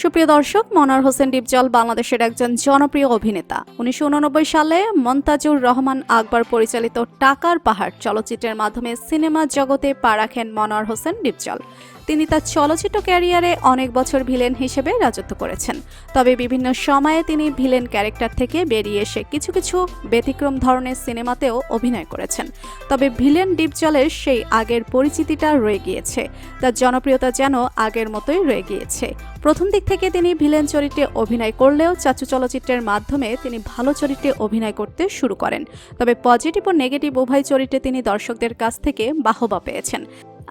সুপ্রিয় দর্শক, মনোয়ার হোসেন ডিপজল বাংলাদেশের একজন জনপ্রিয় অভিনেতা। 1989 সালে মন্তাজুর রহমান আকবর পরিচালিত টাকার পাহাড় চলচ্চিত্রের মাধ্যমে সিনেমা জগতে পা রাখেন মনোয়ার হোসেন ডিপজল। তিনি তার চলচ্চিত্র ক্যারিয়ারে অনেক বছর ভিলেন হিসেবে রাজত্ব করেছেন। তবে বিভিন্ন সময়ে তিনি ভিলেন ক্যারেক্টার থেকে বেরিয়ে এসে কিছু কিছু ব্যতিক্রম ধরনের সিনেমাতেও অভিনয় করেছেন। তবে ভিলেন ডিপজলের সেই আগের পরিচিতিটা রয়ে গিয়েছে, তার জনপ্রিয়তা যেন আগের মতোই রয়ে গিয়েছে। প্রথম দিক থেকে তিনি ভিলেন চরিত্রে অভিনয় করলেও চাচু চলচ্চিত্রের মাধ্যমে তিনি ভালো চরিত্রে অভিনয় করতে শুরু করেন। তবে পজিটিভ ও নেগেটিভ উভয় চরিত্রে তিনি দর্শকদের কাছ থেকে বাহবা পেয়েছেন।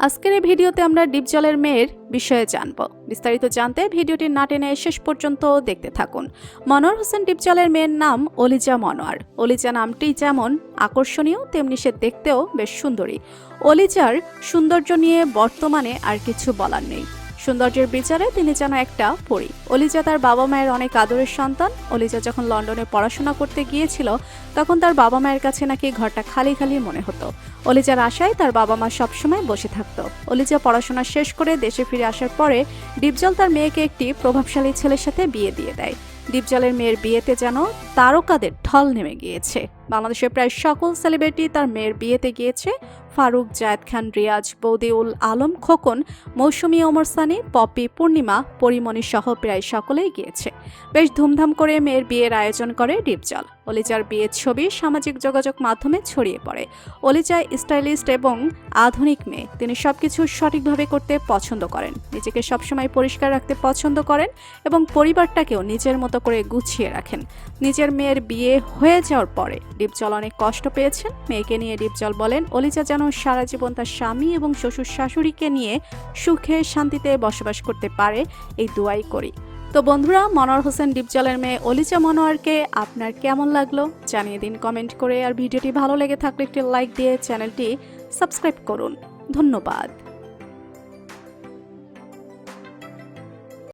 আজকের এই ভিডিওতে আমরা ডিপজলের মেয়ের বিষয়ে জানব। বিস্তারিত জানতে ভিডিওটি না টেনে শেষ পর্যন্ত দেখতে থাকুন। মনোয়ার হোসেন ডিপজলের মেয়ের নাম অলিজা মনোয়ার। অলিজা নামটি যেমন আকর্ষণীয়, তেমনি সে দেখতেও বেশ সুন্দরী। অলিজার সৌন্দর্য নিয়ে বর্তমানে আর কিছু বলার নেই। সৌন্দর্যের বিচারে তিনি যেন একটা পরী। অলিজা তার বাবা মায়ের অনেক আদরের সন্তান। অলিজা যখন লন্ডনে পড়াশোনা করতে গিয়েছিল, তখন তার বাবা মায়ের কাছে নাকি ঘরটা খালি খালি মনে হতো। অলিজার আশায় তার বাবা মা সবসময় বসে থাকতো। অলিজা পড়াশোনা শেষ করে দেশে ফিরে আসার পরে ডিপজল তার মেয়েকে একটি প্রভাবশালী ছেলের সাথে বিয়ে দিয়ে দেয়। ডিপজলের মেয়ের বিয়েতে যেন তারকাদের ঢল নেমে গিয়েছে। বাংলাদেশের প্রায় সকল সেলিব্রিটি তার মেয়ের বিয়েতে গিয়েছে। ফারুক, জায়েদ খান, রিয়াজ, বৌদিউল আলম, খোকন, মৌসুমী, ওমর সানি, পপি, পূর্ণিমা, পরিমণি সহ প্রায় সকলেই গিয়েছে। বেশ ধুমধাম করে মেয়ের বিয়ের আয়োজন করে ডিপজল। অলিজার বিয়ের ছবি সামাজিক যোগাযোগ মাধ্যমে ছড়িয়ে পড়ে। অলিজা স্টাইলিস্ট এবং আধুনিক মেয়ে। তিনি সবকিছু সঠিকভাবে করতে পছন্দ করেন, নিজেকে সবসময় পরিষ্কার রাখতে পছন্দ করেন এবং পরিবারটাকেও নিজের মতো করে গুছিয়ে রাখেন। নিজের মেয়ের বিয়ে হয়ে যাওয়ার পরে ডিপজল অনেক কষ্ট পেয়েছেন। মেয়েকে নিয়ে ডিপজল বলেন, অলিজা যেন সারা জীবন তার স্বামী এবং শ্বশুর শাশুড়িকে নিয়ে সুখে শান্তিতে বসবাস করতে পারে, এই দোয়াই করি। তো বন্ধুরা, মনোয়ার হোসেন ডিপজলের মেয়ে অলিজা মনোয়ারকে আপনার কেমন লাগলো জানিয়ে দিন কমেন্ট করে। আর ভিডিওটি ভালো লেগে থাকলে একটি লাইক দিয়ে চ্যানেলটি সাবস্ক্রাইব করুন। ধন্যবাদ।